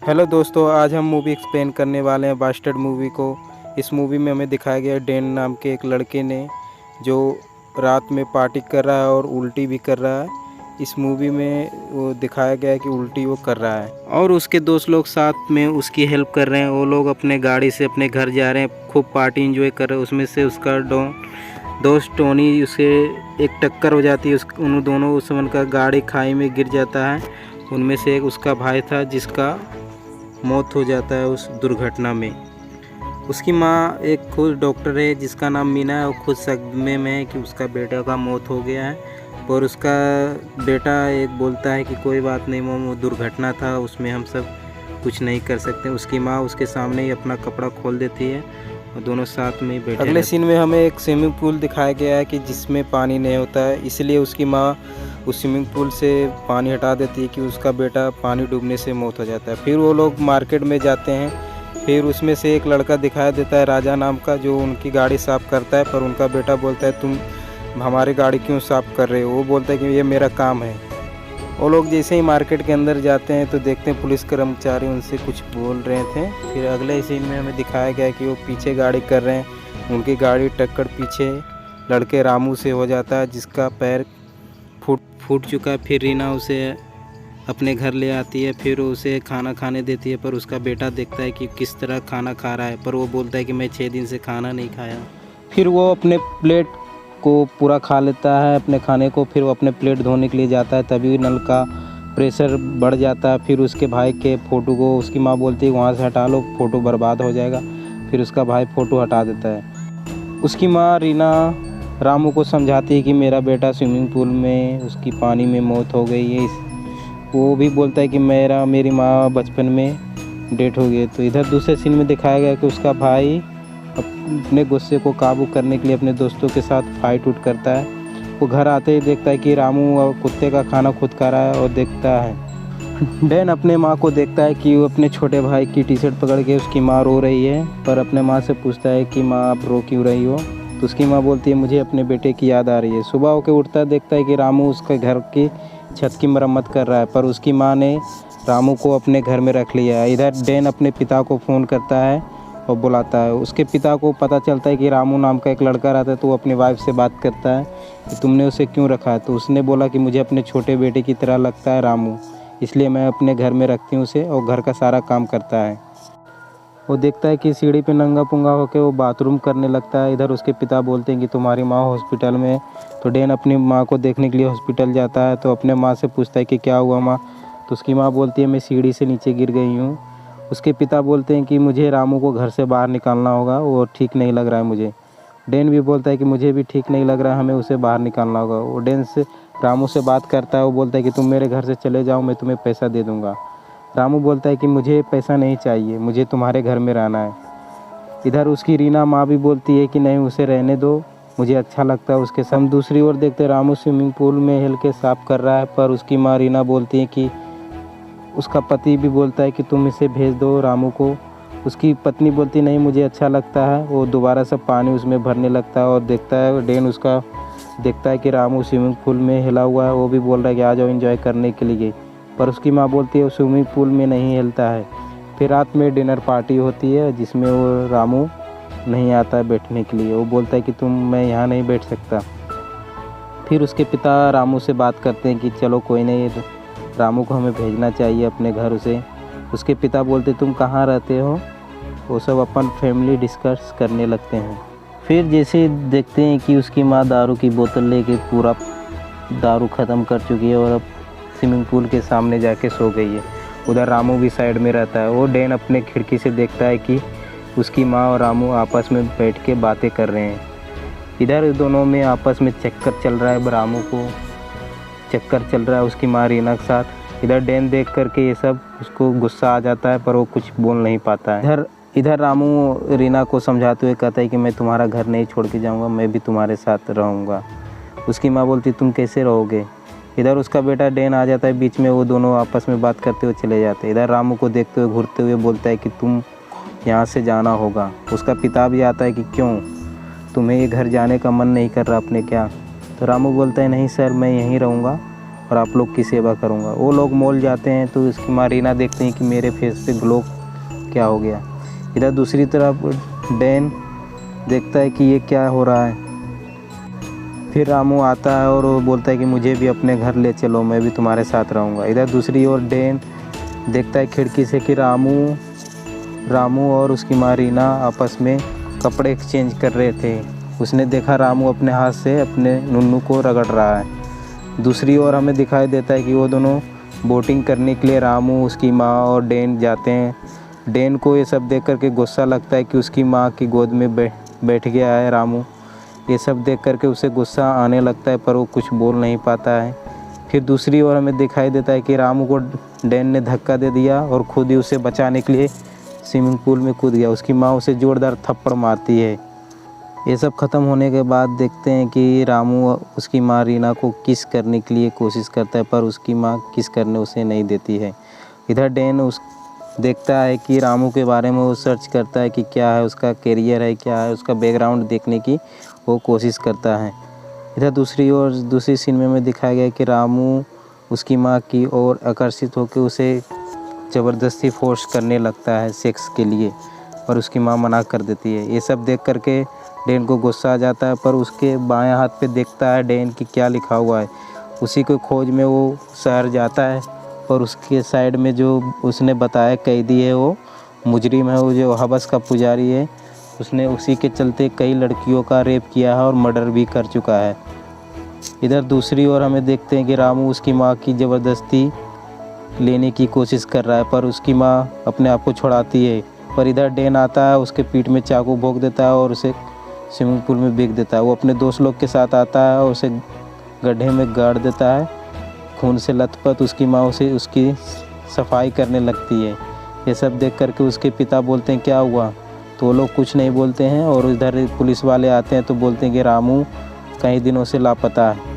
Hello दोस्तों, आज हम मूवी एक्सप्लेन करने वाले हैं बास्टर्ड मूवी को। इस मूवी में हमें दिखाया गया है डैन नाम के एक लड़के ने जो रात में पार्टी कर रहा है और उल्टी भी कर रहा है। इस मूवी में वो दिखाया गया है कि उल्टी वो कर रहा है और उसके दोस्त लोग साथ में उसकी हेल्प कर रहे हैं। वो लोग अपने गाड़ी से अपने घर जा रहे हैं, खूब पार्टी इंजॉय कर रहे हैं। उसमें से उसका दोस्त टोनी उसे एक टक्कर हो जाती है। उन दोनों उस समय का गाड़ी खाई में गिर जाता है। उनमें से एक उसका भाई था जिसका मौत हो जाता है उस दुर्घटना में। उसकी माँ एक खुद डॉक्टर है जिसका नाम मीना है। वो खुद सदमे में है कि उसका बेटा का मौत हो गया है। और उसका बेटा एक बोलता है कि कोई बात नहीं मम्मी, वो दुर्घटना था, उसमें हम सब कुछ नहीं कर सकते। उसकी माँ उसके सामने ही अपना कपड़ा खोल देती है और दोनों साथ में ही बैठे। अगले सीन में हमें एक स्विमिंग पूल दिखाया गया है कि जिसमें पानी नहीं होता है, इसलिए उसकी माँ उस स्विमिंग पूल से पानी हटा देती है कि उसका बेटा पानी डूबने से मौत हो जाता है। फिर वो लोग मार्केट में जाते हैं। फिर उसमें से एक लड़का दिखाई देता है राजा नाम का, जो उनकी गाड़ी साफ़ करता है। पर उनका बेटा बोलता है तुम हमारी गाड़ी क्यों साफ़ कर रहे हो। वो बोलता है कि ये मेरा काम है। वो लोग जैसे ही मार्केट के अंदर जाते हैं तो देखते हैं पुलिस कर्मचारी उनसे कुछ बोल रहे थे। फिर अगले सीन में हमें दिखाया गया कि वो पीछे गाड़ी कर रहे हैं। उनकी गाड़ी टक्कर पीछे लड़के रामू से हो जाता है जिसका पैर फूट चुका है। फिर रीना उसे अपने घर ले आती है। फिर उसे खाना खाने देती है। पर उसका बेटा देखता है कि किस तरह खाना खा रहा है, पर वो बोलता है कि मैं 6 दिन से खाना नहीं खाया। फिर वो अपने प्लेट को पूरा खा लेता है अपने खाने को। फिर वो अपने प्लेट धोने के लिए जाता है, तभी नल का प्रेशर बढ़ जाता है। फिर उसके भाई के फ़ोटो को उसकी माँ बोलती है वहाँ से हटा लो, फ़ोटो बर्बाद हो जाएगा। फिर उसका भाई फ़ोटो हटा देता है। उसकी माँ रीना रामू को समझाती है कि मेरा बेटा स्विमिंग पूल में उसकी पानी में मौत हो गई है। वो भी बोलता है कि मेरी माँ बचपन में डेथ हो गई। तो इधर दूसरे सीन में दिखाया गया कि उसका भाई अपने गुस्से को काबू करने के लिए अपने दोस्तों के साथ फाइट उठ करता है। वो घर आते ही देखता है कि रामू कुत्ते का खाना खुद खा रहा है और देखता है डैन अपने माँ को देखता है कि वो अपने छोटे भाई की टी शर्ट पकड़ के उसकी माँ रो रही है। पर अपने माँ से पूछता है कि माँ आप रो क्यों रही हो। तो उसकी माँ बोलती है मुझे अपने बेटे की याद आ रही है। सुबह होकर उठता देखता है कि रामू उसके घर की छत की मरम्मत कर रहा है, पर उसकी माँ ने रामू को अपने घर में रख लिया है। इधर डैन अपने पिता को फ़ोन करता है और बुलाता है। उसके पिता को पता चलता है कि रामू नाम का एक लड़का रहता है। तो वो अपनी वाइफ से बात करता है कि तुमने उसे क्यों रखा है। तो उसने बोला कि मुझे अपने छोटे बेटे की तरह लगता है रामू, इसलिए मैं अपने घर में रखती हूँ उसे और घर का सारा काम करता है। वो देखता है कि सीढ़ी पे नंगा पुंगा होकर वो बाथरूम करने लगता है। इधर उसके पिता बोलते हैं कि तुम्हारी माँ हॉस्पिटल में है। तो डैन अपनी माँ को देखने के लिए हॉस्पिटल जाता है। तो अपने माँ से पूछता है कि क्या हुआ माँ। तो उसकी माँ बोलती है मैं सीढ़ी से नीचे गिर गई हूँ। उसके पिता बोलते हैं कि मुझे रामू को घर से बाहर निकालना होगा, वो ठीक नहीं लग रहा है मुझे। डैन भी बोलता है कि मुझे भी ठीक नहीं लग रहा है, हमें उसे बाहर निकालना होगा। वो डैन से रामू से बात करता है। वो बोलता है कि तुम मेरे घर से चले जाओ, मैं तुम्हें पैसा दे दूँगा। रामू बोलता है कि मुझे पैसा नहीं चाहिए, मुझे तुम्हारे घर में रहना है। इधर उसकी रीना माँ भी बोलती है कि नहीं उसे रहने दो, मुझे अच्छा लगता है उसके साथ। हम दूसरी ओर देखते रामू स्विमिंग पूल में हिल के साफ कर रहा है। पर उसकी माँ रीना बोलती है कि उसका पति भी बोलता है कि तुम इसे भेज दो रामू को। उसकी पत्नी बोलती नहीं मुझे अच्छा लगता है। वो दोबारा से पानी उसमें भरने लगता है और देखता है डैन उसका देखता है कि रामू स्विमिंग पूल में हिला हुआ है। वो भी बोल रहा है कि आ जाओ एंजॉय करने के लिए। पर उसकी माँ बोलती है वो स्विमिंग पूल में नहीं हिलता है। फिर रात में डिनर पार्टी होती है जिसमें वो रामू नहीं आता है बैठने के लिए। वो बोलता है कि मैं यहाँ नहीं बैठ सकता। फिर उसके पिता रामू से बात करते हैं कि चलो कोई नहीं, रामू को हमें भेजना चाहिए अपने घर उसे। उसके पिता बोलते तुम कहाँ रहते हो। वो सब अपन फैमिली डिस्कस करने लगते हैं। फिर जैसे देखते हैं कि उसकी माँ दारू की बोतल लेके पूरा दारू ख़त्म कर चुकी है और अब स्विमिंग पूल के सामने जाके सो गई है। उधर रामू भी साइड में रहता है। वो डैन अपने खिड़की से देखता है कि उसकी माँ और रामू आपस में बैठ के बातें कर रहे हैं। इधर दोनों में आपस में चक्कर चल रहा है, रामू को चक्कर चल रहा है उसकी माँ रीना के साथ। इधर डैन देख करके ये सब उसको गुस्सा आ जाता है, पर वो कुछ बोल नहीं पाता है। इधर रामू रीना को समझाते हुए कहता है कि मैं तुम्हारा घर नहीं छोड़ के जाऊँगा, मैं भी तुम्हारे साथ रहूँगा। उसकी माँ बोलती तुम कैसे रहोगे। इधर उसका बेटा डैन आ जाता है बीच में। वो दोनों आपस में बात करते हुए चले जाते हैं। इधर रामू को देखते हुए घूरते हुए बोलता है कि तुम यहाँ से जाना होगा। उसका पिता भी आता है कि क्यों, तुम्हें ये घर जाने का मन नहीं कर रहा अपने क्या। तो रामू बोलता है नहीं सर, मैं यहीं रहूँगा और आप लोग की सेवा करूँगा। वो लोग मॉल जाते हैं तो इसकी माँ रीना देखते हैं कि मेरे फेस पे ग्लो क्या हो गया। इधर दूसरी तरफ डैन देखता है कि ये क्या हो रहा है। फिर रामू आता है और वो बोलता है कि मुझे भी अपने घर ले चलो, मैं भी तुम्हारे साथ रहूँगा। इधर दूसरी ओर डैन देखता है खिड़की से कि रामू और उसकी माँ रीना आपस में कपड़े एक्सचेंज कर रहे थे। उसने देखा रामू अपने हाथ से अपने नुन्नू को रगड़ रहा है। दूसरी ओर हमें दिखाई देता है कि वो दोनों बोटिंग करने के लिए रामू, उसकी माँ और डैन जाते हैं। डैन को ये सब देख कर के गुस्सा लगता है कि उसकी माँ की गोद में बैठ गया है रामू। ये सब देख कर के उसे गुस्सा आने लगता है, पर वो कुछ बोल नहीं पाता है। फिर दूसरी ओर हमें दिखाई देता है कि रामू को डैन ने धक्का दे दिया और खुद ही उसे बचाने के लिए स्विमिंग पूल में कूद गया। उसकी माँ उसे जोरदार थप्पड़ मारती है। ये सब ख़त्म होने के बाद देखते हैं कि रामू उसकी माँ रीना को किस करने के लिए कोशिश करता है, पर उसकी माँ किस करने उसे नहीं देती है। इधर डैन देखता है कि रामू के बारे में वो सर्च करता है कि क्या है उसका करियर है, क्या है उसका बैकग्राउंड देखने की वो कोशिश करता है। इधर दूसरी सीन में दिखाया गया है कि रामू उसकी माँ की ओर आकर्षित होकर उसे ज़बरदस्ती फोर्स करने लगता है सेक्स के लिए, पर उसकी माँ मना कर देती है। ये सब देख करके डैन को गुस्सा आ जाता है, पर उसके बाएं हाथ पे देखता है डैन कि क्या लिखा हुआ है। उसी को खोज में वो शहर जाता है, और उसके साइड में जो उसने बताया कैदी है, वो मुजरिम है, वो जो हवस का पुजारी है, उसने उसी के चलते कई लड़कियों का रेप किया है और मर्डर भी कर चुका है। इधर दूसरी ओर हमें देखते हैं कि रामू उसकी माँ की ज़बरदस्ती लेने की कोशिश कर रहा है, पर उसकी माँ अपने आप को छुड़ाती है। पर इधर डैन आता है, उसके पीठ में चाकू भोंक देता है और उसे स्विमिंग पूल में फेंक देता है। वो अपने दोस्त लोग के साथ आता है और उसे गड्ढे में गाड़ देता है। खून से लथपथ उसकी माँ उसे उसकी सफाई करने लगती है। ये सब देख करके उसके पिता बोलते हैं क्या हुआ, तो वो लोग कुछ नहीं बोलते हैं। और इधर पुलिस वाले आते हैं तो बोलते हैं कि रामू कई दिनों से लापता है।